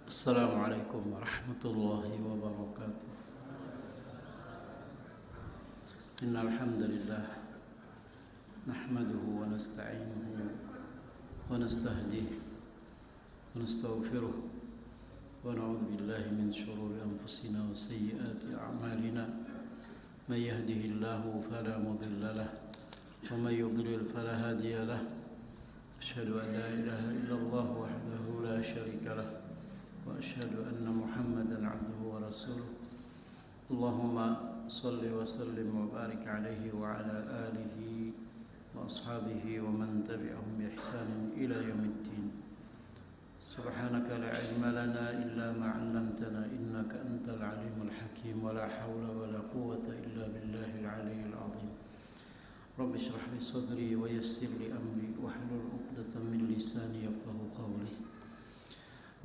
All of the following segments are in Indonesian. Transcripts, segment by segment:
Assalamualaikum warahmatullahi wabarakatuh. Innal hamdalillah nahmaduhu wa nasta'inuhu wa nastahdihi wa nastaghfiruh wa na'udzu billahi min shururi anfusina wa sayyiati a'malina. May yahdihillahu fala mudilla lahu wa may yudlil fala hadiya lahu. Asyhadu an la ilaha illallah wahdahu la syarika lahu wa asyhadu anna Muhammadan 'abduhu wa rasuluh. Allahumma salli wa sallim wa barik alaihi wa ala alihi wa ashabihi wa man tabi'ahum bi ihsanin ila yaumiddin. Subhanaka la ilma lana illa ma 'allamtana innaka antal alimul hakim wa la hawla wa la quwwata illa billahil aliyyil azim. Rabbi shrah li sadri wa yassir li amri wahlul 'uqdatam min lisani yafqahu qawli.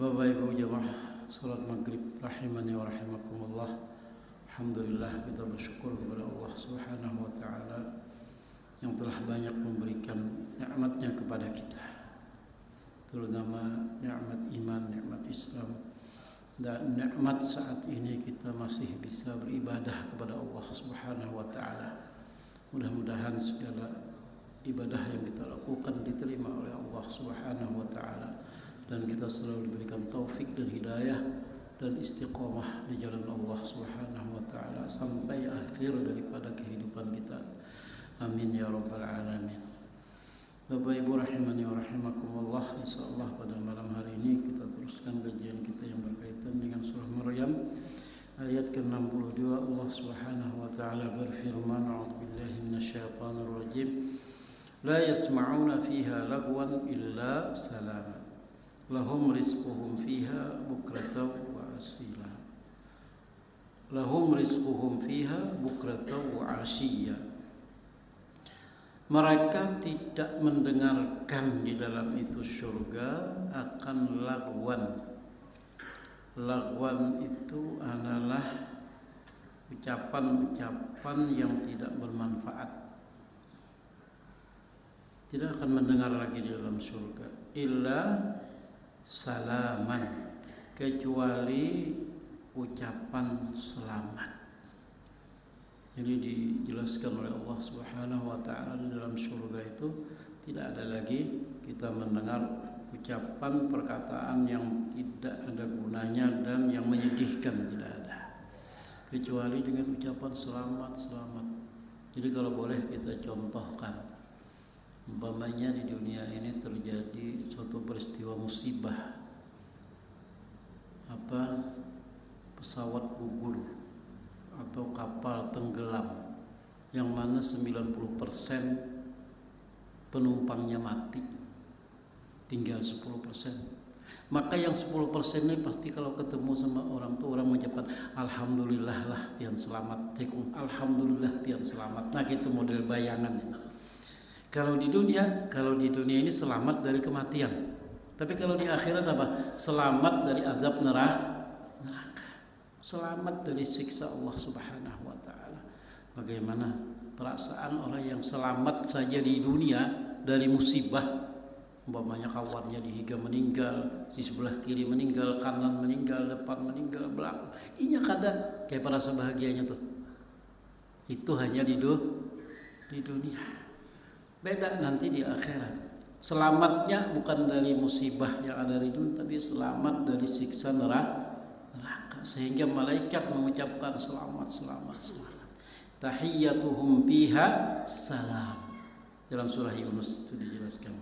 Bapak Ibu jamaah salat maghrib rahimani wa rahimakumullah. Alhamdulillah, kita bersyukur kepada Allah Subhanahu wa taala yang telah banyak memberikan nikmat-Nya kepada kita, terutama nikmat iman, nikmat Islam, dan nikmat saat ini kita masih bisa beribadah kepada Allah Subhanahu wa taala. Mudah-mudahan segala ibadah yang kita lakukan diterima oleh Allah Subhanahu wa taala dan kita selalu diberikan taufik dan hidayah dan istiqomah di jalan Allah Subhanahu wa taala sampai akhir daripada kehidupan kita. Amin ya rabbal alamin. Bapak Ibu rahimani wa rahimakumullah, insyaallah pada malam hari ini kita teruskan kajian kita yang berkaitan dengan surah Maryam ayat ke-62. Allah Subhanahu wa taala berfirman, a'udzubillahi minasyaitonir rajim. La yasma'una fiha lagwan illa salama. Lahum rizquhum fiha bukratan wa asila. Lahum rizquhum fiha bukratan wa asiyya. Mereka tidak mendengarkan di dalam itu surga akan lagwan. Lagwan itu adalah ucapan-ucapan yang tidak bermanfaat. Tidak akan mendengar lagi di dalam surga illa salaman, kecuali ucapan selamat. Jadi dijelaskan oleh Allah Subhanahu wa taala di dalam surga itu tidak ada lagi kita mendengar ucapan perkataan yang tidak ada gunanya dan yang menyedihkan, tidak ada, kecuali dengan ucapan selamat. Jadi kalau boleh kita contohkan, umpamanya di dunia ini terjadi suatu peristiwa musibah, pesawat gugur atau kapal tenggelam yang mana 90% penumpangnya mati, tinggal 10%. Maka yang 10% ini pasti kalau ketemu sama orang tuh orang mengucapkan alhamdulillah lah pian selamat, alhamdulillah pian selamat. Nah gitu model bayangan. Kalau di dunia ini selamat dari kematian. Tapi kalau di akhirat apa? Selamat dari azab neraka. Selamat dari siksa Allah Subhanahu wa taala. Bagaimana perasaan orang yang selamat saja di dunia dari musibah? Umpamanya kawannya dihiga meninggal, di sebelah kiri meninggal, kanan meninggal, depan meninggal, belakang. Inya kada kayak perasa bahagianya tuh. Itu hanya di dunia. Beda nanti di akhirat. Selamatnya bukan dari musibah yang ada di dunia, tapi selamat dari siksa neraka. Sehingga malaikat mengucapkan selamat. Tahiyyatuhum fiha salam. Dalam surah Yunus itu dijelaskan.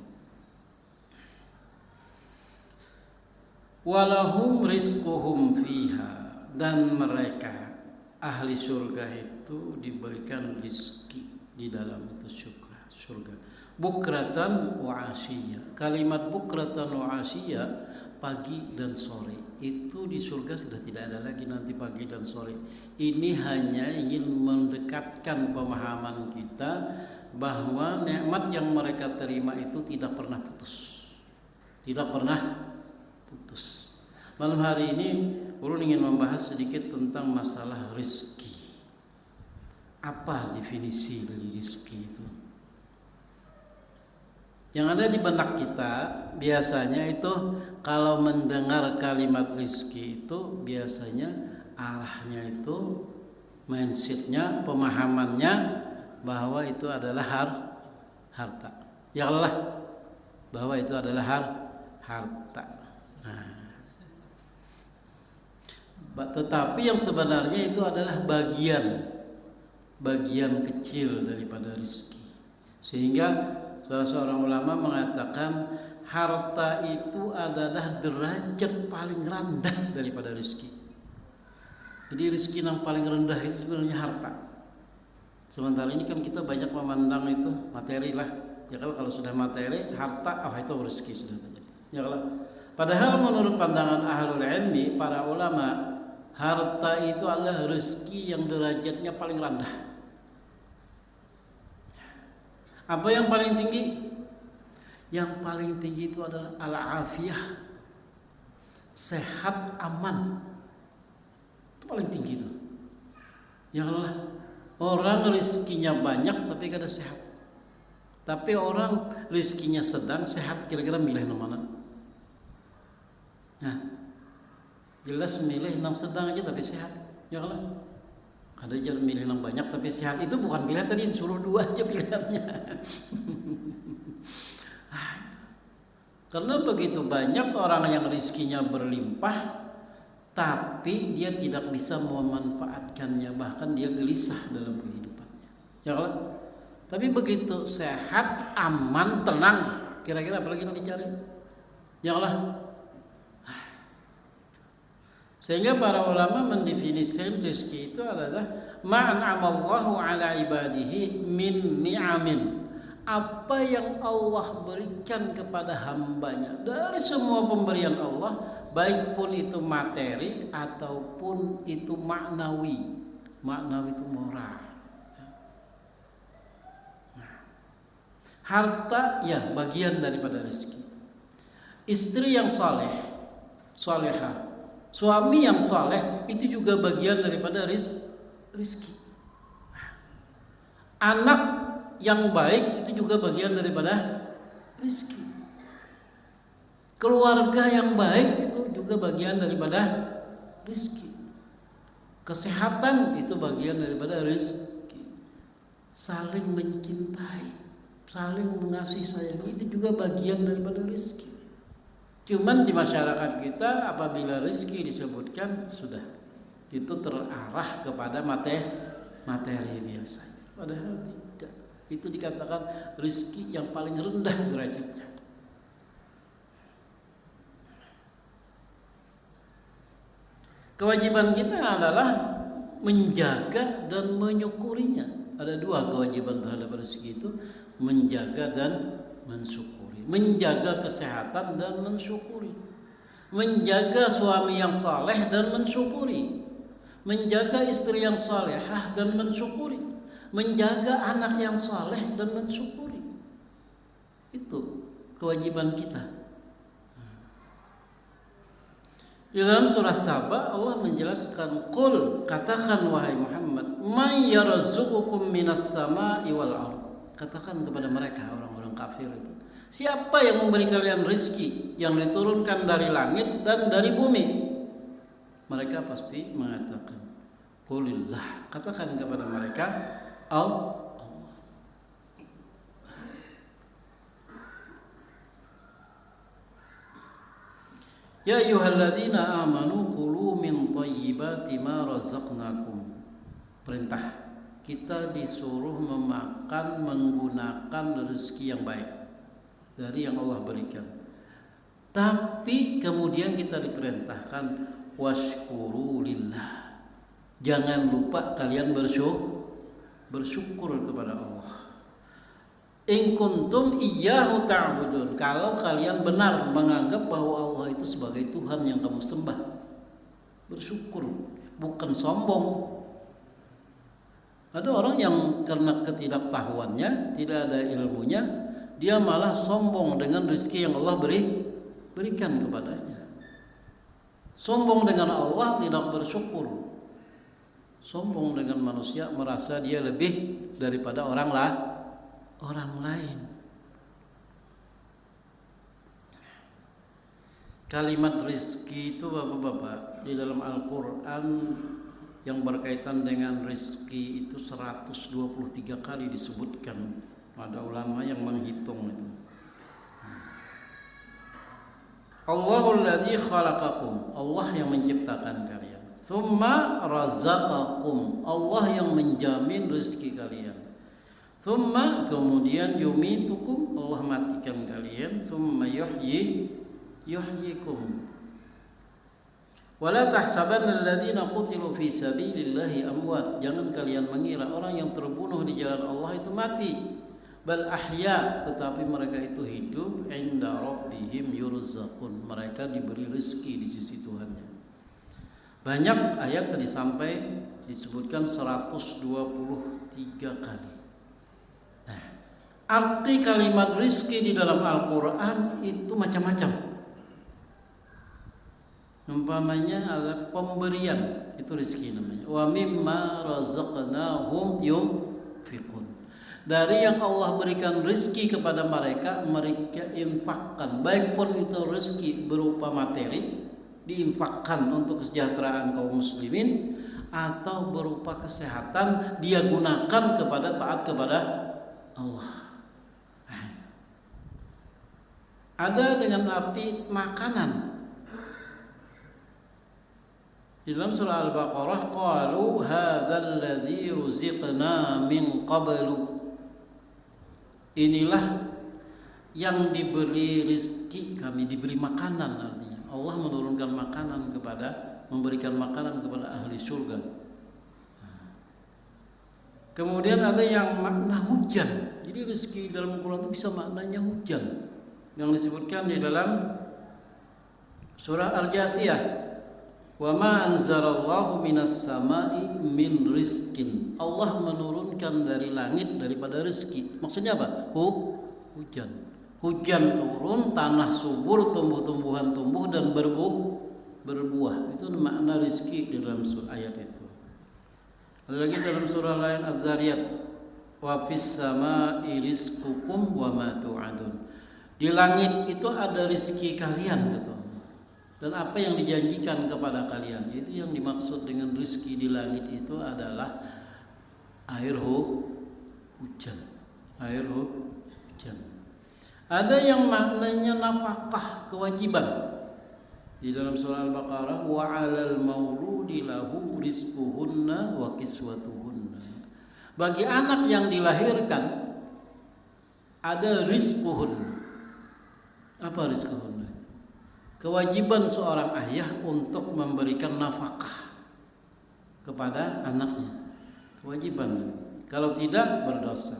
Walahum rizquhum fiha, dan mereka ahli surga itu diberikan rezeki di dalam itu surga. Bukratan wa asiyya. Kalimat bukratan wa asiyya, pagi dan sore, itu di surga sudah tidak ada lagi nanti pagi dan sore. Ini hanya ingin mendekatkan pemahaman kita bahwa nikmat yang mereka terima itu tidak pernah putus. Malam hari ini ulun ingin membahas sedikit tentang masalah rezeki. Apa definisi dari rezeki itu? Yang ada di benak kita biasanya itu kalau mendengar kalimat rizki itu biasanya arahnya itu mindsetnya, pemahamannya bahwa itu adalah harta. Ya Allah, bahwa itu adalah harta. Nah, tetapi yang sebenarnya itu adalah bagian kecil daripada rizki. Sehingga salah seorang ulama mengatakan harta itu adalah derajat paling rendah daripada rizki. Jadi rizki yang paling rendah itu sebenarnya harta. Sementara ini kan kita banyak memandang itu materi lah. Ya kalau sudah materi, harta, itu rezeki sudah terjadi. Ya kalau padahal menurut pandangan ahlul ilmi, para ulama, harta itu adalah rezeki yang derajatnya paling rendah. Apa yang paling tinggi? Yang paling tinggi itu adalah al-afiyah, sehat, aman. Itu paling tinggi itu. Ya Allah, orang rezekinya banyak tapi kada sehat. Tapi orang rezekinya sedang, sehat, kira-kira milih yang mana? Nah, jelas milih yang sedang aja tapi sehat. Ya Allah, ada jalan milih yang banyak tapi sehat. Itu bukan pilihan tadi, suruh dua aja pilihannya. Karena begitu banyak orang yang rezekinya berlimpah, tapi dia tidak bisa memanfaatkannya, bahkan dia gelisah dalam kehidupannya. Ya Allah. Tapi begitu sehat, aman, tenang, kira-kira apa lagi yang dicari? Ya Allah. Sehingga para ulama mendefinisikan rezeki itu adalah ma'an'amallahu ala ibadihi min ni'amin. Apa yang Allah berikan kepada hambanya dari semua pemberian Allah, baik pun itu materi ataupun itu maknawi. Maknawi itu moral. Harta ya bagian daripada rezeki. Istri yang salehah, suami yang saleh itu juga bagian daripada rezeki. Anak yang baik itu juga bagian daripada rezeki. Keluarga yang baik itu juga bagian daripada rezeki. Kesehatan itu bagian daripada rezeki. Saling mencintai, saling mengasihi sayang itu juga bagian daripada rezeki. Cuman di masyarakat kita apabila rezeki disebutkan sudah itu terarah kepada materi biasanya. Padahal tidak. Itu dikatakan rezeki yang paling rendah derajatnya. Kewajiban kita adalah menjaga dan menyukurinya. Ada dua kewajiban terhadap rezeki itu, menjaga dan mensyukuri. Menjaga kesehatan dan mensyukuri. Menjaga suami yang saleh dan mensyukuri. Menjaga istri yang salehah dan mensyukuri. Menjaga anak yang saleh dan mensyukuri. Itu kewajiban kita. Di dalam surah Saba Allah menjelaskan, qul, katakan wahai Muhammad, may yarzuqukum minas sama'i wal ardh. Katakan kepada mereka orang-orang kafir itu, siapa yang memberi kalian rezeki yang diturunkan dari langit dan dari bumi? Mereka pasti mengatakan, qulillah. Katakan kepada mereka, Allah. Ya ayyuhalladzina amanu kulu min thayyibati ma razaqnakum. Perintah, kita disuruh memakan menggunakan rezeki yang baik dari yang Allah berikan. Tapi kemudian kita diperintahkan washkuru lillah. Jangan lupa kalian bersyukur kepada Allah. In kuntum iyyahu ta'budun. Kalau kalian benar menganggap bahwa Allah itu sebagai Tuhan yang kamu sembah, bersyukur, bukan sombong. Ada orang yang karena ketidaktahuannya, tidak ada ilmunya, dia malah sombong dengan rezeki yang Allah berikan kepadanya. Sombong dengan Allah, tidak bersyukur. Sombong dengan manusia, merasa dia lebih daripada orang lain. Kalimat rizki itu bapak-bapak di dalam Al-Quran yang berkaitan dengan rizki itu 123 kali disebutkan. Ada ulama yang menghitung itu. Allahul ladzi khalaqakum, Allah yang menciptakan kalian. Tsumma razaqakum, Allah yang menjamin rizki kalian. Tsumma, kemudian yumitukum, Allah matikan kalian. Tsumma yuhyikum. Wala tahsabanna alladziina qutilu fi sabilillahi amwat. Jangan kalian mengira orang yang terbunuh di jalan Allah itu mati. Bal ahya, tetapi mereka itu hidup, inda rabbihim yurzaqun. Mereka diberi rezeki di sisi Tuhannya. Banyak ayat tadi sampai disebutkan 123 kali. Nah, arti kalimat rizki di dalam Al-Quran itu macam-macam. Umpamanya ada pemberian, itu rezeki namanya. Wa mimma razaqnahum yunfiqun. Dari yang Allah berikan rezeki kepada mereka, mereka infakkan. Baik pun itu rezeki berupa materi, diinfakkan untuk kesejahteraan kaum muslimin, atau berupa kesehatan, dia gunakan kepada taat kepada Allah. Ada dengan arti makanan. Di dalam surah Al-Baqarah, qalu hadzal ladzi ruziqna min qablu. Inilah yang diberi rezeki kami, diberi makanan artinya. Allah menurunkan makanan memberikan makanan kepada ahli surga. Kemudian ada yang makna hujan. Jadi rezeki dalam Al-Quran itu bisa maknanya hujan. Yang disebutkan di dalam surah Al-Jasiyah. Wa ma anzalallahu minas sama'i min rizqin. Allah menurunkan dari langit daripada rezeki. Maksudnya apa? Hujan. Hujan turun, tanah subur, tumbuh-tumbuhan tumbuh dan berbuah. Itu makna rezeki di dalam ayat itu. Ada lagi dalam surah lain Az-Zariyat. Wa fis sama'i rizqukum wa ma tu'adun. Di langit itu ada rezeki kalian, kata. Dan apa yang dijanjikan kepada kalian, itu yang dimaksud dengan rezeki di langit itu adalah air hujan. Air hujan. Ada yang maknanya nafkah, kewajiban. Di dalam surah Al-Baqarah, wa 'alal mauludi lahu rizquhunna wa kiswatuhunna. Bagi anak yang dilahirkan ada rizquhunna. Apa rizquhunna? Kewajiban seorang ayah untuk memberikan nafkah kepada anaknya. Kewajiban. Kalau tidak, berdosa.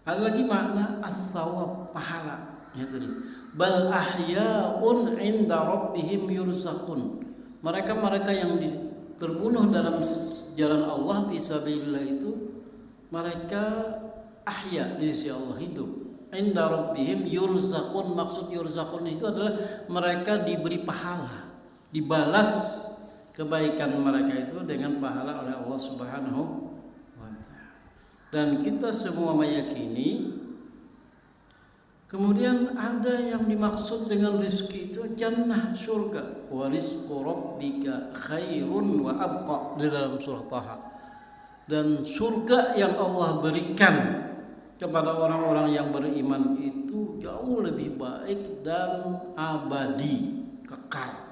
Ada lagi makna as-sawab, pahala. Ya tadi. Bal ahya'un 'inda rabbihim yurzaqun. Mereka yang terbunuh dalam jalan Allah fisabilillah itu, mereka ahya di sisi Allah, hidup. Inda rabbihim yurzaqun, maksud yurzaqun itu adalah mereka diberi pahala, dibalas kebaikan mereka itu dengan pahala oleh Allah Subhanahu wa ta'ala. Dan kita semua meyakini kemudian ada yang dimaksud dengan rizki itu jannah, surga. Wa rizqu rabbika khairun wa abqa di dalam surah Taha. Dan surga yang Allah berikan kepada orang-orang yang beriman itu jauh lebih baik dan abadi, kekal.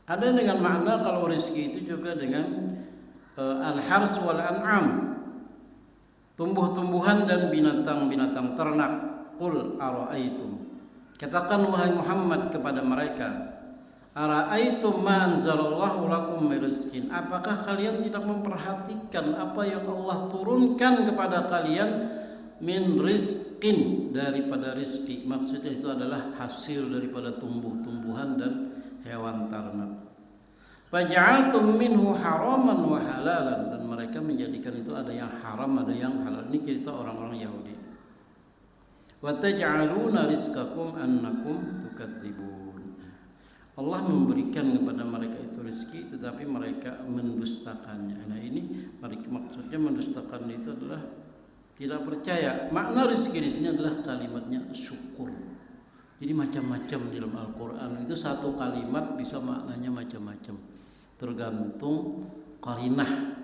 Ada dengan makna kalau rezeki itu juga dengan al-hars wal an'am, tumbuh-tumbuhan dan binatang-binatang ternak. Qul ara'aitum, katakan wahai Muhammad kepada mereka, ara'aitum ma anzalallahu lakum min rizqin. Apakah kalian tidak memperhatikan apa yang Allah turunkan kepada kalian min rizqin, daripada rizki. Maksudnya itu adalah hasil daripada tumbuh-tumbuhan dan hewan ternak. Faja'altum minhu haraman wa halalan, dan mereka menjadikan itu ada yang haram, ada yang halal. Ini kita orang-orang Yahudi. Wa taj'aluna rizqakum annakum tukadzibun. Allah memberikan kepada mereka itu rezeki, tetapi mereka mendustakannya. Nah ini maksudnya mendustakan itu adalah tidak percaya. Makna rezeki di sini adalah kalimatnya syukur. Jadi macam-macam di dalam Al-Quran itu satu kalimat bisa maknanya macam-macam, tergantung qarinah,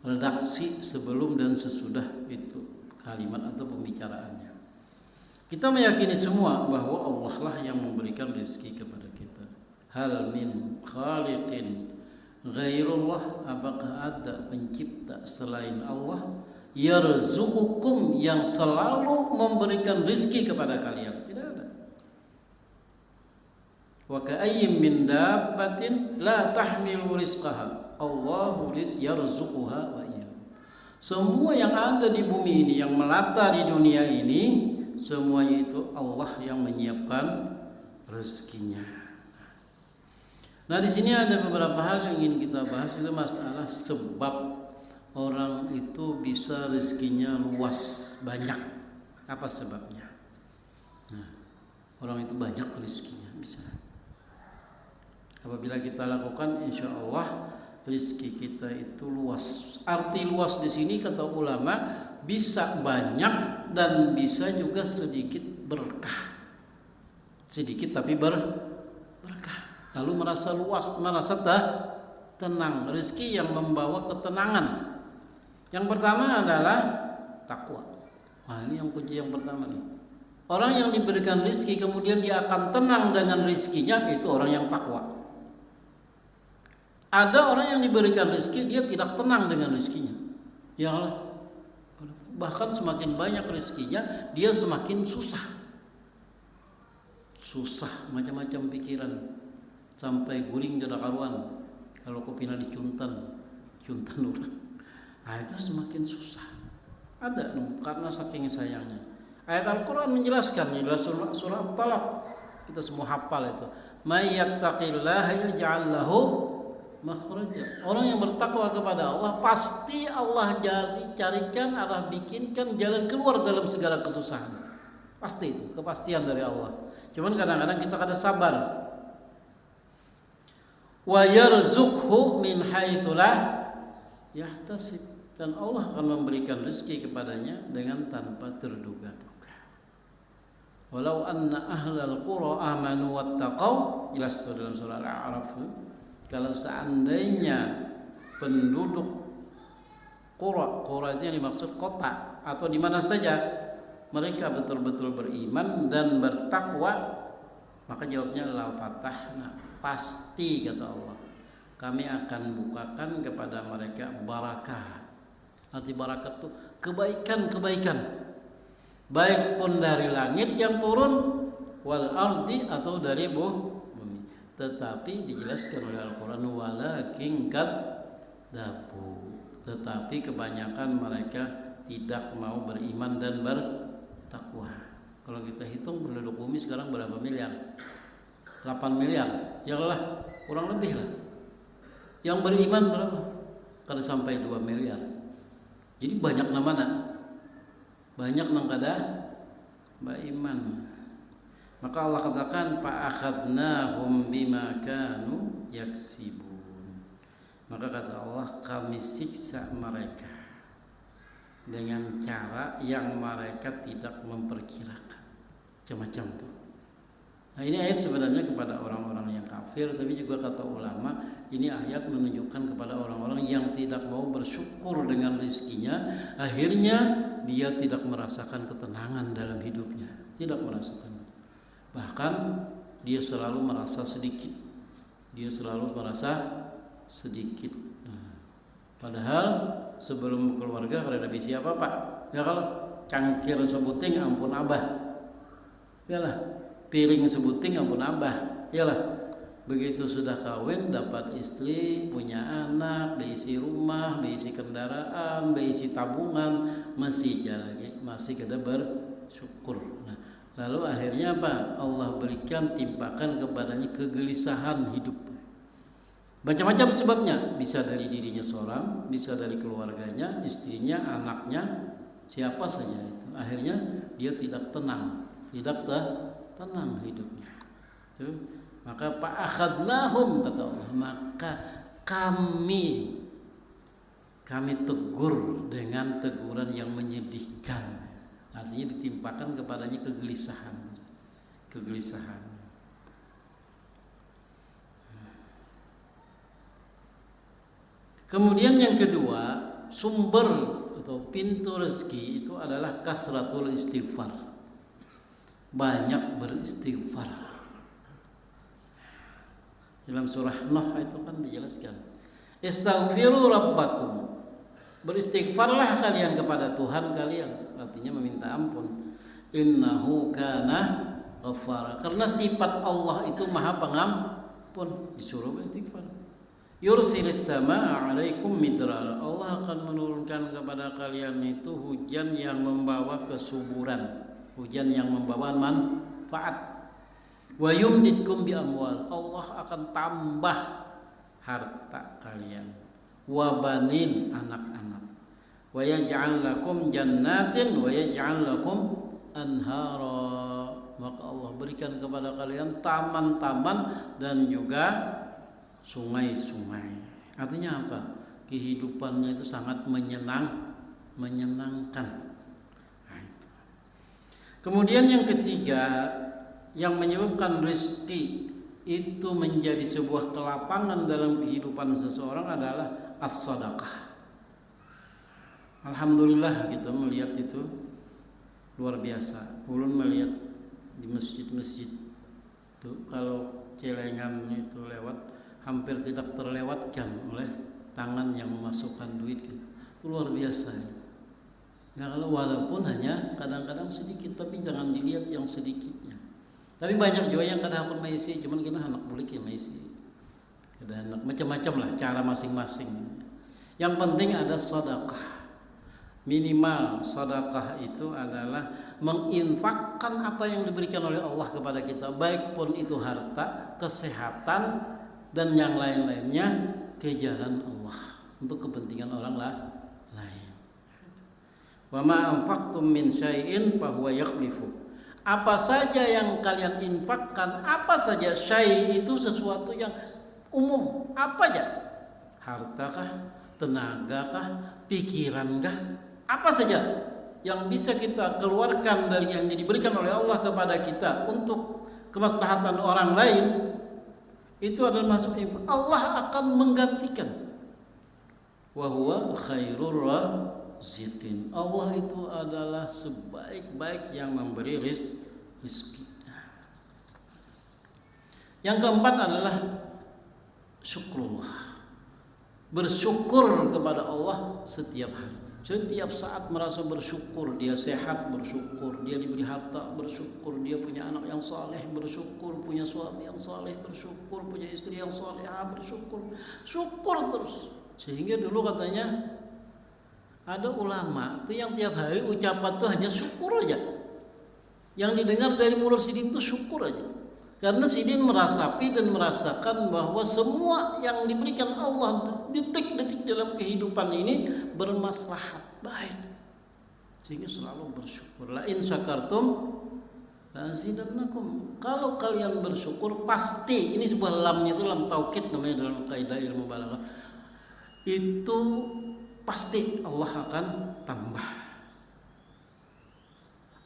redaksi sebelum dan sesudah itu kalimat atau pembicaraannya. Kita meyakini semua bahwa Allah lah yang memberikan rezeki kepada kita. Hal min khaliqin ghairullah, apakah ada pencipta selain Allah? Yarzuqukum, yang selalu memberikan rezeki kepada kalian? Tidak ada. Wa ka'ayyin min dabbatin la tahmilu rizqaha Allahu yarzuquha wa iyyakum. Semua yang ada di bumi ini, yang melata di dunia ini, semuanya itu Allah yang menyiapkan rezekinya. Nah, di sini ada beberapa hal yang ingin kita bahas, juga masalah sebab orang itu bisa rezekinya luas, banyak. Apa sebabnya? Nah, orang itu banyak rezekinya bisa. Apabila kita lakukan, insya Allah rezeki kita itu luas. Arti luas di sini kata ulama bisa banyak dan bisa juga sedikit berkah. Sedikit tapi berkah. Lalu merasa luas, merasa tenang. Rezeki yang membawa ketenangan. Yang pertama adalah takwa. Nah, ini yang kunci yang pertama nih. Orang yang diberikan rezeki kemudian dia akan tenang dengan rezekinya, itu orang yang takwa. Ada orang yang diberikan rezeki dia tidak tenang dengan rezekinya. Ya, bahkan semakin banyak rezekinya dia semakin susah. Susah macam-macam pikiran sampai guring tidak karuan. Kalau kopina dicuntan orang. Nah, itu semakin susah. Ada karena saking sayangnya. Ayat Al-Quran menjelaskan di dalam surah Talaq. Kita semua hafal itu. May yattaqillaha yaj'al lahu makhraja. Orang yang bertakwa kepada Allah pasti Allah carikan arah, bikinkan jalan keluar dalam segala kesusahan. Pasti itu, kepastian dari Allah. Cuman kadang-kadang kita kada sabar. Wa yarzuqhu min haitsu la yahtasib, dan Allah akan memberikan rezeki kepadanya dengan tanpa terduga-duga. Walau anna ahlal qura amanu wattaqau, jelas itu dalam surah Al-A'raf. Kalau seandainya penduduk qura itu yang dimaksud kota atau di mana saja, mereka betul-betul beriman dan bertakwa, maka jawabnya la fatahna, pasti kata Allah, kami akan bukakan kepada mereka barakat. Arti barakat itu kebaikan-kebaikan, baik pun dari langit yang turun, wal ardi, atau dari bumi. Tetapi dijelaskan oleh Al-Quran, walakin kadzabu, tetapi kebanyakan mereka tidak mau beriman dan bertakwa. Kalau kita hitung penduduk bumi sekarang berapa miliar? 8 miliar, ya lah, kurang lebih lah. Yang beriman berapa? Kada sampai 2 miliar. Jadi banyak namanya, banyak nang kada beriman. Maka Allah katakan fa'akhadnahum bima kanu yaksibun. Maka kata Allah, kami siksa mereka dengan cara yang mereka tidak memperkirakan. Macam-macam tuh. Nah, ini ayat sebenarnya kepada orang-orang yang kafir, tapi juga kata ulama, ini ayat menunjukkan kepada orang-orang yang tidak mau bersyukur dengan rezekinya, akhirnya dia tidak merasakan ketenangan dalam hidupnya, tidak merasakan. Bahkan dia selalu merasa sedikit. Dia selalu merasa sedikit. Padahal sebelum keluarga kada ada bisi apa Pak? Ya kalau cangkir sebuting ampun abah. Yalah, piring sebuting ampun abah. Yalah. Begitu sudah kawin, dapat istri, punya anak, diisi rumah, diisi kendaraan, diisi tabungan, masih lagi, masih kada bersyukur. Nah, lalu akhirnya apa? Allah berikan timpakan kepadanya kegelisahan hidup. Macam-macam sebabnya, bisa dari dirinya seorang, bisa dari keluarganya, istrinya, anaknya, siapa saja itu. Akhirnya dia tidak tenang, tidak tenang hidupnya. Itu. Maka fa'akhadnahum, kata Allah, maka kami kami tegur dengan teguran yang menyedihkan. Artinya ditimpakan kepadanya kegelisahan. Kemudian yang kedua, sumber atau pintu rezeki itu adalah kasratul istighfar. Banyak beristighfar. Dalam surah Nuh itu kan dijelaskan, istaghfiru rabbakum. Beristighfarlah kalian kepada Tuhan kalian, artinya meminta ampun. Innahu kana ghaffara. Karena sifat Allah itu Maha Pengampun, disuruh beristighfar. Yursilis samaa 'alaikum midrar. Allah akan menurunkan kepada kalian itu hujan yang membawa kesuburan, hujan yang membawa manfaat. Wa yumditkum bi amwal. Allah akan tambah harta kalian. Wa banin, anak-anak. Wa yaj'al lakum jannatin wa yaj'al lakum anhara. Maka Allah berikan kepada kalian taman-taman dan juga sungai-sungai. Artinya apa? Kehidupannya itu sangat menyenangkan. Kemudian yang ketiga, yang menyebabkan rezeki itu menjadi sebuah kelapangan dalam kehidupan seseorang adalah as-sadaqah. Alhamdulillah kita melihat itu luar biasa. Ulun melihat di masjid-masjid tuh, kalau celengan itu lewat hampir tidak terlewatkan oleh tangan yang memasukkan duit gitu. Itu luar biasa ya. Nah, kalau walaupun hanya kadang-kadang sedikit, tapi jangan dilihat yang sedikitnya. Tapi banyak juga yang kadang pun maisi, cuman kita anak bulik ya maisi. Kita anak macam-macam lah cara masing-masing. Yang penting ada sedekah. Minimal sedekah itu adalah menginfakkan apa yang diberikan oleh Allah kepada kita, baik pun itu harta, kesehatan, dan yang lain-lainnya ke jalan Allah untuk kepentingan orang lain. Wa ma anfaqtum min syai'in fa huwa yakhlifu. Apa saja yang kalian infakkan, apa saja, syai' itu sesuatu yang umum, apa aja? Hartakah, tenagakah, pikirankah, apa saja yang bisa kita keluarkan dari yang diberikan oleh Allah kepada kita untuk kemaslahatan orang lain, itu adalah masuk infak. Allah akan menggantikan. Wa huwa khairur raziqin. Allah itu adalah sebaik-baik yang memberi rezeki. Yang keempat adalah syukrullah. Bersyukur kepada Allah setiap hari. Setiap saat merasa bersyukur, dia sehat bersyukur, dia diberi harta bersyukur, dia punya anak yang saleh bersyukur, punya suami yang saleh bersyukur, punya istri yang salehah bersyukur, syukur terus. Sehingga dulu katanya ada ulama itu yang tiap hari ucapan itu hanya syukur aja. Yang didengar dari mulut Sidin itu syukur aja. Karena Sidin merasapi dan merasakan bahwa semua yang diberikan Allah detik-detik dalam kehidupan ini bermaslahat, baik. Sehingga selalu bersyukur. La in syakartum la azidannakum. Kalau kalian bersyukur pasti, ini sebuah lamnya itu lam taukid namanya dalam kaidah ilmu balaghah. Itu pasti Allah akan tambah.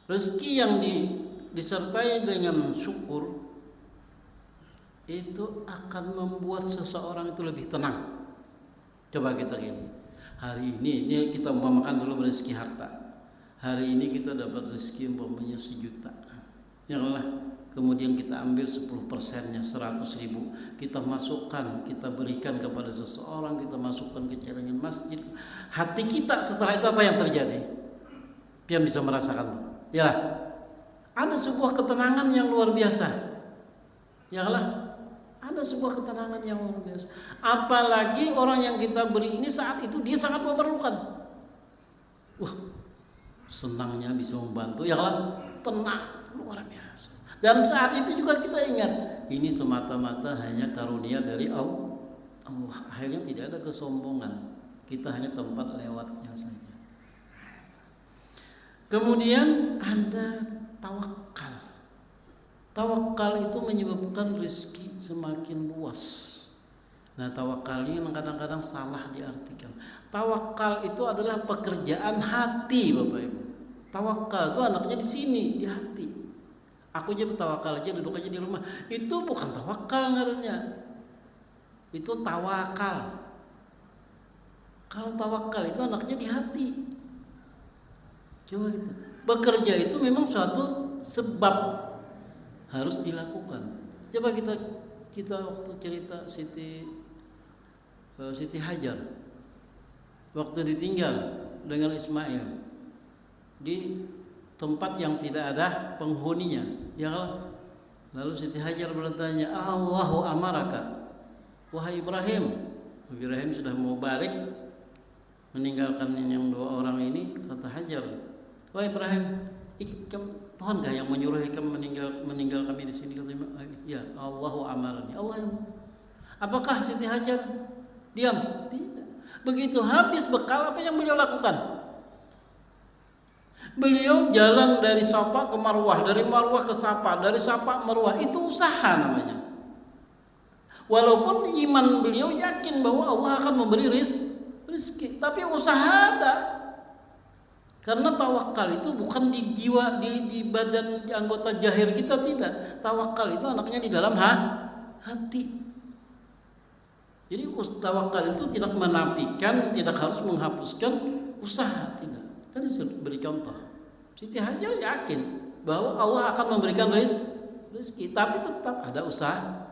Rezeki yang disertai dengan syukur itu akan membuat seseorang itu lebih tenang. Coba kita gini, hari ini kita makan dulu rezeki harta. Hari ini kita dapat rezeki umpamanya 1 juta. Yalah, kemudian kita ambil 10%-nya 100.000, kita masukkan, kita berikan kepada seseorang, kita masukkan ke celengan masjid. Hati kita setelah itu apa yang terjadi? Dia bisa merasakan tuh. Ya, ada sebuah ketenangan yang luar biasa. Yalah, ada sebuah ketenangan yang luar biasa. Apalagi orang yang kita beri ini saat itu dia sangat memerlukan. Wah, senangnya bisa membantu. Yalah, tenang, luar biasa. Dan saat itu juga kita ingat, ini semata-mata hanya karunia dari Allah. Akhirnya tidak ada kesombongan. Kita hanya tempat lewatnya saja. Kemudian ada tawakal. Tawakal itu menyebabkan rezeki semakin luas. Nah, tawakal ini kadang-kadang salah diartikan. Tawakal itu adalah pekerjaan hati, Bapak Ibu. Tawakal itu anaknya di sini, di hati. Aku aja bertawakal aja, duduk aja di rumah. Itu bukan tawakal ngarannya. Itu tawakal. Kalau tawakal itu anaknya di hati. Coba gitu. Bekerja itu memang suatu sebab harus dilakukan. Coba kita waktu cerita Siti Hajar waktu ditinggal dengan Ismail di tempat yang tidak ada penghuninya, ya kan? Lalu Siti Hajar bertanya, Allahu amaraka, wahai Ibrahim. Ibrahim sudah mau balik meninggalkan yang dua orang ini. Kata Hajar, wahai Ibrahim, Tuhan gak yang menyuruh kamu meninggal kami di sini? Kata, ya, Allahu amarani. Allah yang. Apakah Siti Hajar diam? Tidak. Begitu habis bekal, apa yang beliau lakukan? Beliau jalan dari Safa ke Marwah, dari Marwah ke Safa, dari Safa Marwah. Itu usaha namanya. Walaupun iman beliau yakin bahwa Allah akan memberi rezeki, tapi usaha ada. Karena tawakal itu bukan di jiwa, di badan, di anggota jahir kita, tidak. Tawakal itu anaknya di dalam hati. Jadi tawakal itu tidak menafikan, tidak harus menghapuskan usaha, tidak. Tadi saya beri contoh. Siti Hajar yakin bahwa Allah akan memberikan rezeki, tapi tetap ada usaha.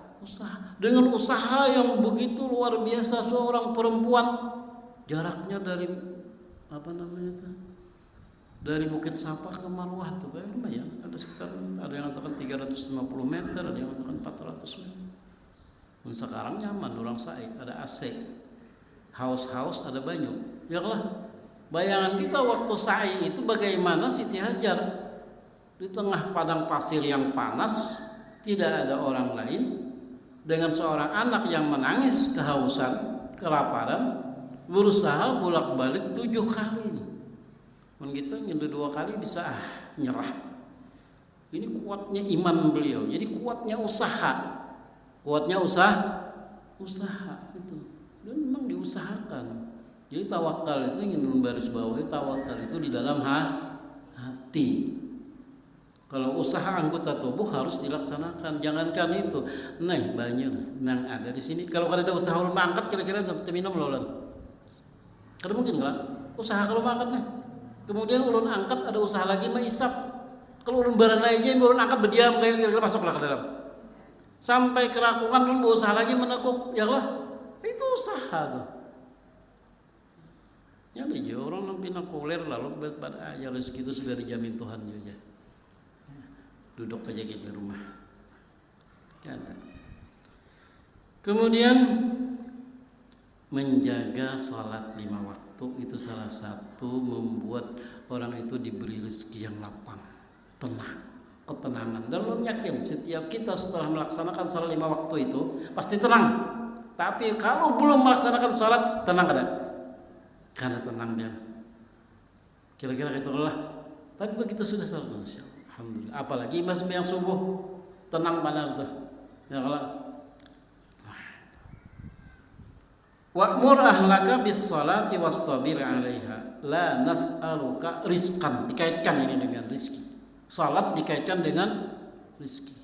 Dengan usaha yang begitu luar biasa, seorang perempuan jaraknya dari dari Bukit Safa ke Marwah itu lumayan, ada sekitar, ada yang mengatakan 350 meter, ada yang mengatakan 400 meter. Dan sekarang nyaman, orang sa'i, ada AC, haus ada banyu, ya lah. Bayangan kita waktu sa'i itu bagaimana Siti Hajar di tengah padang pasir yang panas, tidak ada orang lain, dengan seorang anak yang menangis kehausan, kelaparan, berusaha bolak-balik 7 kali. Kita nyentuh 2 kali bisa nyerah. Ini kuatnya iman beliau. Jadi kuatnya usaha itu. Dan memang diusahakan. Jadi tawakal itu ingin membaris bawahi, tawakal itu di dalam hati. Kalau usaha anggota tubuh harus dilaksanakan. Jangankan itu, banyak yang ada di sini. Kalau ada usaha ulun mangkat, kira-kira minum lolan. Kada mungkin enggak? Usaha kalau mangkat nih. Kemudian ulun angkat, ada usaha lagi isap. Kalau ulun beranai aja, ulun angkat berdiam, kira-kira masuklah ke dalam. Sampai kerakungan ulun berusaha lagi menekuk, ya lah. Itu usaha tuh. Ya aja orang nampi nakuler lalu pada aja rezeki itu sudah dijamin Tuhan juga. Duduk aja di rumah. Kan. Kemudian menjaga sholat 5 waktu itu salah satu membuat orang itu diberi rezeki yang lapang, tenang, ketenangan. Dan lo yakin setiap kita setelah melaksanakan sholat 5 waktu itu pasti tenang. Tapi kalau belum melaksanakan sholat, tenang kada? Karena tenang dia. Kira-kira itulah. Tapi begitu sudah sholat, alhamdulillah. Apalagi mas yang subuh, tenang benar tuh. Ya kalau wa'mur ahlaka bis salati wastabir 'alaiha la nas'aluka rizqan, dikaitkan ini dengan rizki. Salat dikaitkan dengan rizki.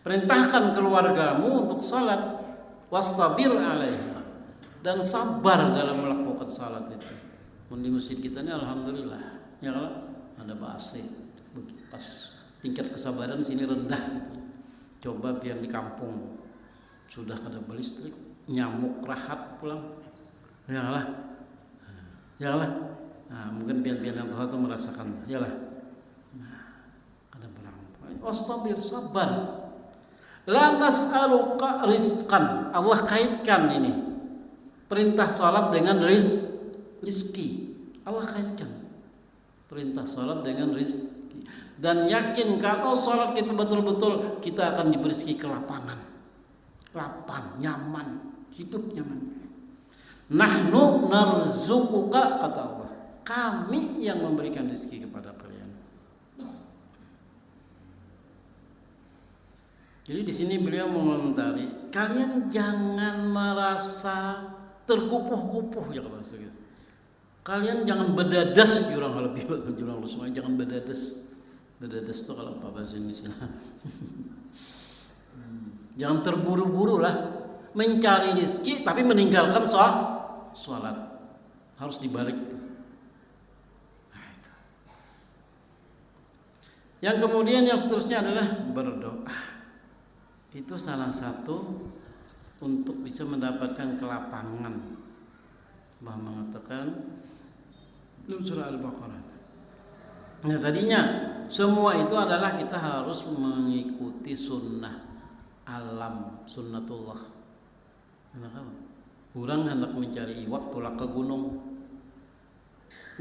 Perintahkan keluargamu untuk salat, wastabir 'alaiha, dan sabar dalam melakukan salat itu. Di masjid kita ini alhamdulillah, ya kalau ada AC, pas tingkat kesabaran sini rendah gitu. Coba biar di kampung sudah kada listrik, nyamuk rahat pulang, ya lah. Nah, mungkin pian-pian yang Tuhan itu merasakan, ya lah. Nah, ada pulang. Wastabir, sabar. La nas'aluka rizqan. Allah kaitkan ini perintah salat dengan rizki. Allah kaitkan perintah salat dengan rizki. Dan yakin kalau salat kita betul-betul, kita akan diberi rezeki kelapangan, lapang, nyaman, hidup nyaman. Nahnu narzuquka, kata Allah, kami yang memberikan rezeki kepada kalian. Jadi di sini beliau mengomentari, kalian jangan merasa terkupuh-kupuh ya kalau gitu. Kalian jangan bedadas, jurang lebih jurang semua, jangan bedadas. Bedadas itu kalau apa bahasa Indonesia? Jangan terburu-buru lah mencari rezeki tapi meninggalkan sholat. Harus dibalik tuh. Nah, itu. Yang kemudian yang seterusnya adalah berdoa. Itu salah satu untuk bisa mendapatkan kelapangan. Allah mengatakan dalam surah Al-Baqarah. Nah tadinya semua itu adalah kita harus mengikuti sunnah alam, sunnatullah. Kenapa? Orang hendak mencari iwak tulak ke gunung.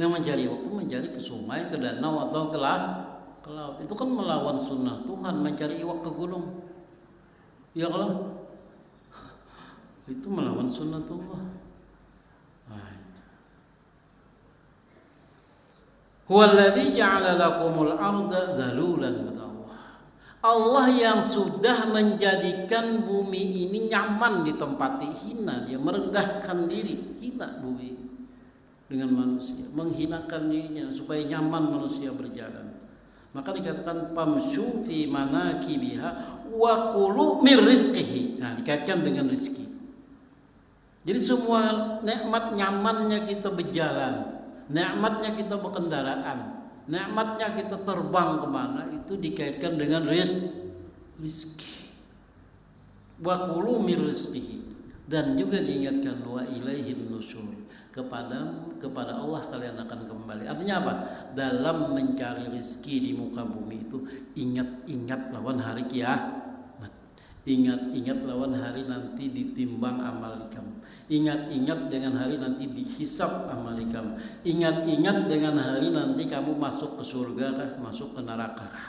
Yang mencari iwak itu mencari ke sungai, ke danau atau ke laut. Itu kan melawan sunnah Tuhan mencari iwak ke gunung. Ya kalau itu melawan sunnatullah. Huwallazi ja'ala lakumul arda dhalulan, kata Allah. Allah yang sudah menjadikan bumi ini nyaman ditempati, hina, dia merendahkan diri, hina bumi dengan manusia, menghinakan dirinya supaya nyaman manusia berjalan. Maka dikatakan famshu fi manakibiha wa kulu mir rizqihi. Nah, dikaitkan dengan rezeki. Jadi semua nikmat nyamannya kita berjalan, nikmatnya kita berkendaraan, nikmatnya kita terbang kemana, itu dikaitkan dengan rizki. Wa kulu mir rizqihi. Dan juga diingatkan wa ilaihin nusyur. Kepada Allah kalian akan kembali. Artinya apa? Dalam mencari rezeki di muka bumi itu ingat-ingat lawan hari kiamat. Ingat-ingat lawan hari nanti ditimbang amal kamu. Ingat-ingat dengan hari nanti dihisab amal kamu. Ingat-ingat dengan hari nanti kamu masuk ke surga kah, masuk ke neraka kah.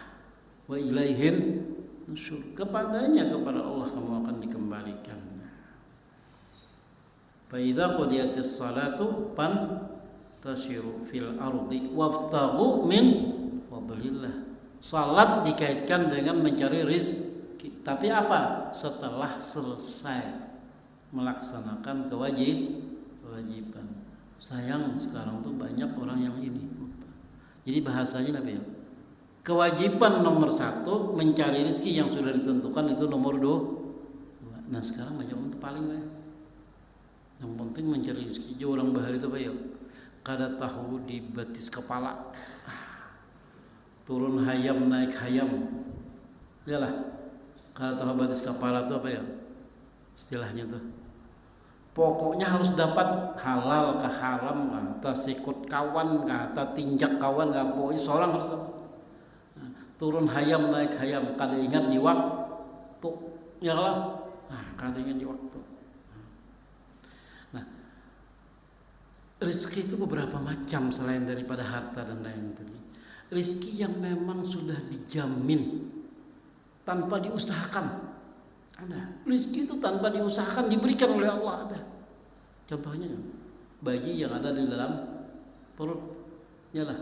Wa ilaihin nusyur. Kepada Allah kamu akan dikembalikan. Fa'idha qudiyatis salatu fantashiru fil ardi wabtaghu min fadlillah. Salat dikaitkan dengan mencari rezeki. Tapi apa? Setelah selesai melaksanakan kewajiban. Sayang sekarang tuh banyak orang yang ini. Jadi bahasanya apa ya? Kewajiban nomor 1 mencari rezeki yang sudah ditentukan itu nomor 2. Nah sekarang banyak orang tuh paling banyak. Yang penting mencari rezeki. Orang bahari itu apa ya? Kada tahu di batis kepala. Turun hayam naik hayam. Iyalah. Kada tahu batis kepala itu apa ya? Istilahnya tuh. Pokoknya harus dapat halal ke haram, kata sikut kawan, kata tinjak kawan, kata pokoknya seorang harus dapat. Turun hayam naik hayam. Kada ingat di waktu. Iyalah. Kada ingat di waktu. Rizki itu beberapa macam selain daripada harta dan lain tadi. Rizki yang memang sudah dijamin tanpa diusahakan. Ada. Rizki itu tanpa diusahakan diberikan oleh Allah ada. Contohnya bayi yang ada di dalam perut. Yalah.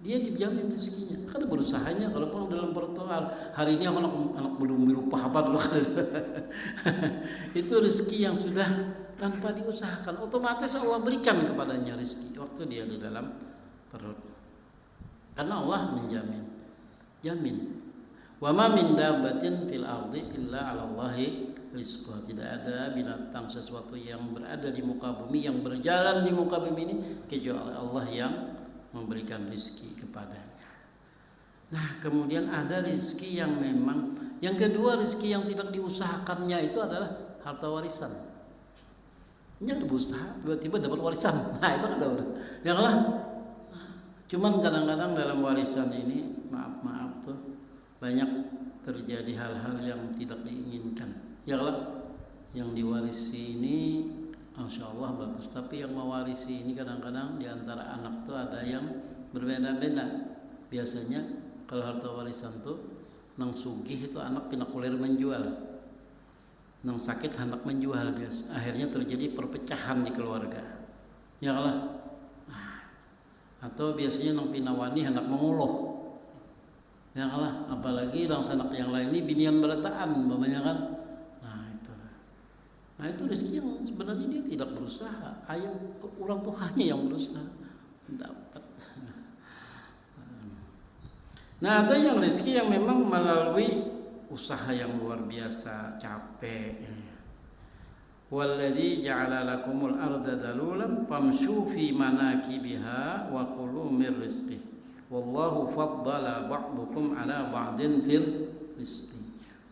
Dia dijamin rezekinya. Karena berusahanya kalau pun dalam perut hari ini anak belum berupa apa dulu. Itu rezeki yang sudah tanpa diusahakan, otomatis Allah berikan kepadanya rezeki waktu dia di dalam perut. Karena Allah jamin. Wa ma min dabbatin fil ardi illa 'ala Allahi rizquha. Tidak ada binatang sesuatu yang berada di muka bumi, yang berjalan di muka bumi ini kecuali Allah yang memberikan rezeki kepadanya. Nah, kemudian ada rezeki yang memang, yang kedua rezeki yang tidak diusahakannya itu adalah harta warisan. Yang berusaha tiba-tiba dapat warisan. Nah, itu ada udah. Janganlah. Cuman kadang-kadang dalam warisan ini maaf tuh banyak terjadi hal-hal yang tidak diinginkan. Janganlah yang diwarisi ini Masya Allah bagus, tapi yang mewarisi ini kadang-kadang di antara anak tuh ada yang berbeda-beda. Biasanya kalau harta warisan tuh nang sugih itu anak pinakulir menjual. Nang sakit hendak menjual biasa. Akhirnya terjadi perpecahan di keluarga. Ya Allah. Atau biasanya nang pinawani hendak menguluh. Ya Allah, apalagi anak yang lain ini binian berataan, umpamanya kan. Nah itu rezeki yang sebenarnya dia tidak berusaha, ayah orang tuanya yang berusaha dapat. Nah ada yang rezeki yang memang melalui usaha yang luar biasa, capek. Walladzi ja'ala lakumul arda dalulan famshu fi manakibiha wa kulu mir rizqih. Wallahu faddala ba'dukum ala ba'din fil rizqi.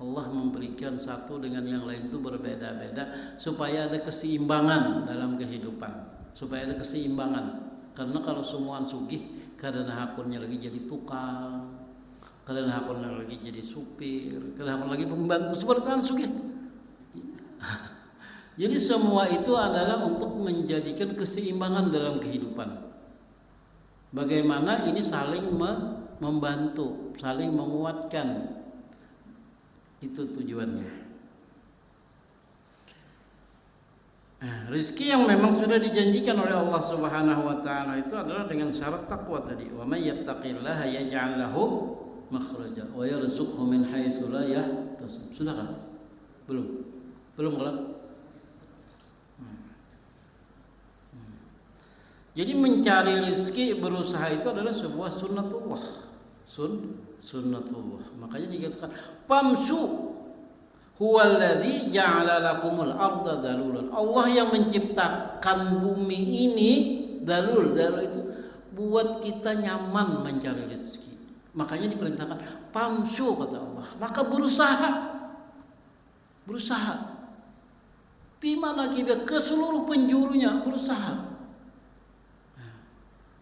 Allah memberikan satu dengan yang lain itu berbeda-beda supaya ada keseimbangan dalam kehidupan, supaya ada keseimbangan. Karena kalau semua sugih, kadang hakunnya lagi jadi tukang, kadang hakunnya lagi jadi supir, kadang lagi pembantu seperti kan sugih. Jadi semua itu adalah untuk menjadikan keseimbangan dalam kehidupan. Bagaimana ini saling membantu, saling menguatkan. Itu tujuannya. Rezeki yang memang sudah dijanjikan oleh Allah Subhanahu wa taala itu adalah dengan syarat takwa tadi. Wa may yattaqillaha yaj'al lahu makhraja wa yarzuqhu min haitsu la yahtasib. Sudah kan? Belum. Belum kan? Jadi mencari rezeki berusaha itu adalah sebuah sunnatullah. Sunnatullah. Makanya dikatakan famsu huwallazi ja'ala lakumul arda dalulan. Allah yang menciptakan bumi ini dalul itu buat kita nyaman mencari rezeki. Makanya diperintahkan famsu kata Allah. Maka berusaha. Di mana kita ke seluruh penjurunya berusaha.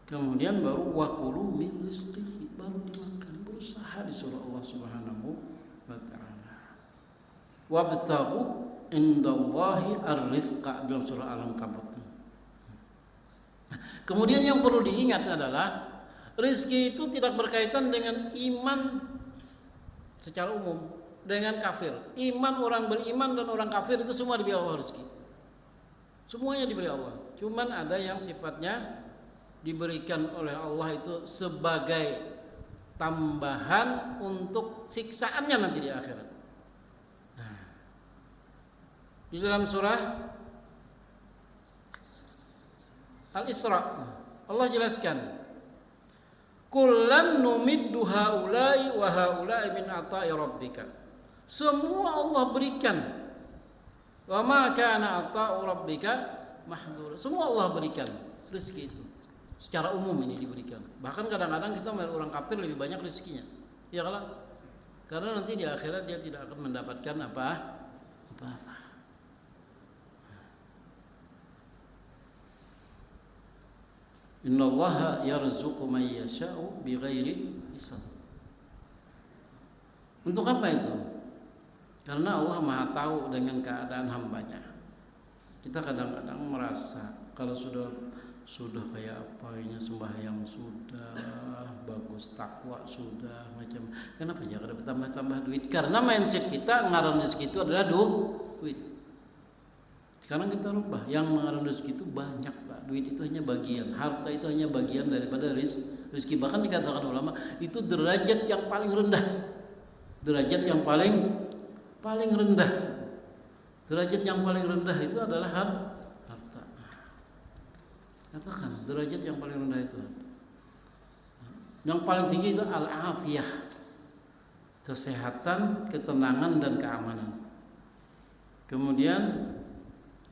Kemudian baru wakulu min rizqihi, baru dimakan, berusaha disuruh Allah Subhanahu wa taala. Wabtaghu indallahi ar-rizqa dalam surah Al-Ankabut. Kemudian yang perlu diingat adalah rezeki itu tidak berkaitan dengan iman secara umum dengan kafir. Iman orang beriman dan orang kafir itu semua diberi Allah rezeki. Semuanya diberi Allah. Cuman ada yang sifatnya diberikan oleh Allah itu sebagai tambahan untuk siksaannya nanti di akhirat. Nah, di dalam surah Al-Isra Allah jelaskan, kullan numiddu haula'i wa haula'i min ata'i rabbika. Semua Allah berikan. Wa ma kana ata'u rabbika mahdura. Semua Allah berikan rezeki itu. Secara umum ini diberikan. Bahkan kadang-kadang kita melihat orang kafir lebih banyak rezekinya. Ya kalau karena nanti di akhirat dia tidak akan mendapatkan apa-apa. Innallaha yarzuqu man yasha'u bighairi hisab. Untuk apa itu? Karena Allah Maha tahu dengan keadaan hambanya. Kita kadang-kadang merasa kalau sudah kayak apa ini, sembahyang sudah bagus, takwa sudah macam, kenapa jangan ada tambah duit? Karena mindset kita ngaran rezeki itu adalah duit. Sekarang kita rubah, yang ngaran rezeki itu banyak Pak, duit itu hanya bagian, harta itu hanya bagian daripada rezeki. Bahkan dikatakan ulama itu derajat yang paling rendah, derajat yang paling rendah, derajat yang paling rendah itu adalah harta. Katakan derajat yang paling rendah itu. Yang paling tinggi itu al-afiyah, kesehatan, ketenangan dan keamanan. Kemudian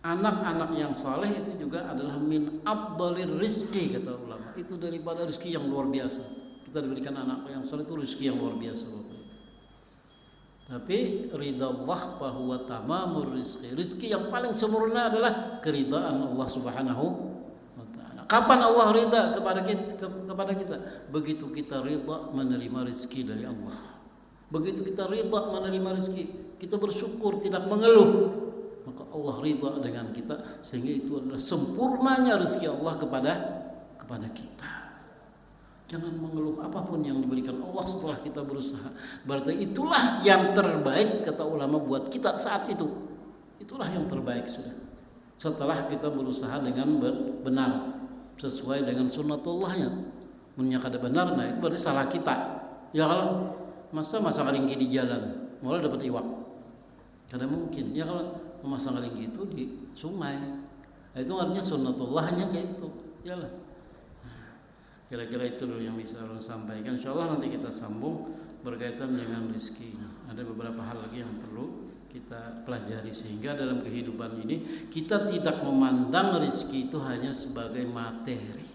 anak-anak yang saleh itu juga adalah min afdalir rizki kata ulama. Itu daripada rezeki yang luar biasa. Kita diberikan anak yang saleh itu rezeki yang luar biasa. Tapi ridha Allah bahwa tamamur rizki. Rizki yang paling sempurna adalah keridhaan Allah Subhanahu. Kapan Allah ridha kepada kita? Begitu kita ridha menerima rezeki dari Allah. Begitu kita ridha menerima rezeki, kita bersyukur, tidak mengeluh, maka Allah ridha dengan kita, sehingga itu adalah sempurnanya rezeki Allah kepada kita. Jangan mengeluh apapun yang diberikan Allah setelah kita berusaha. Berarti itulah yang terbaik kata ulama buat kita saat itu. Itulah yang terbaik sudah. Setelah kita berusaha dengan benar sesuai dengan sunnatullahnya. Menyangka ada benar, nah itu berarti salah kita. Ya kalau masang kelinci di jalan, malah dapat iwak. Karena mungkin. Ya kalau memasang kelinci itu di sungai, nah, itu artinya sunnatullahnya kayak itu. Yalah. Kira-kira itu dulu yang bisa Allah sampaikan. Insyaallah nanti kita sambung berkaitan dengan rezeki. Ada beberapa hal lagi yang perlu kita pelajari sehingga dalam kehidupan ini kita tidak memandang rezeki itu hanya sebagai materi.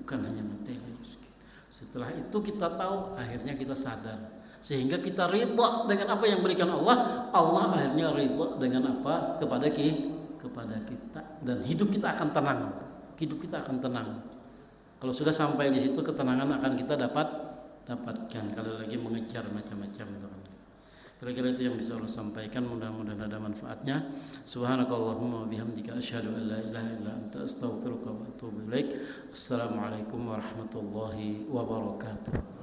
Bukan hanya materi rezeki. Setelah itu kita tahu, akhirnya kita sadar. Sehingga kita ridha dengan apa yang berikan Allah. Allah akhirnya ridha dengan apa kepada kita. Dan hidup kita akan tenang. Hidup kita akan tenang. Kalau sudah sampai di situ, ketenangan akan kita dapatkan. Kalau lagi mengejar macam-macam. Kira-kira itu yang bisa Allah sampaikan. Mudah-mudahan ada manfaatnya. Subhanakallahumma wa bihamdika asyhadu an la ilaha illa anta astaghfiruka wa atubu ilaik. Assalamualaikum warahmatullahi wabarakatuh.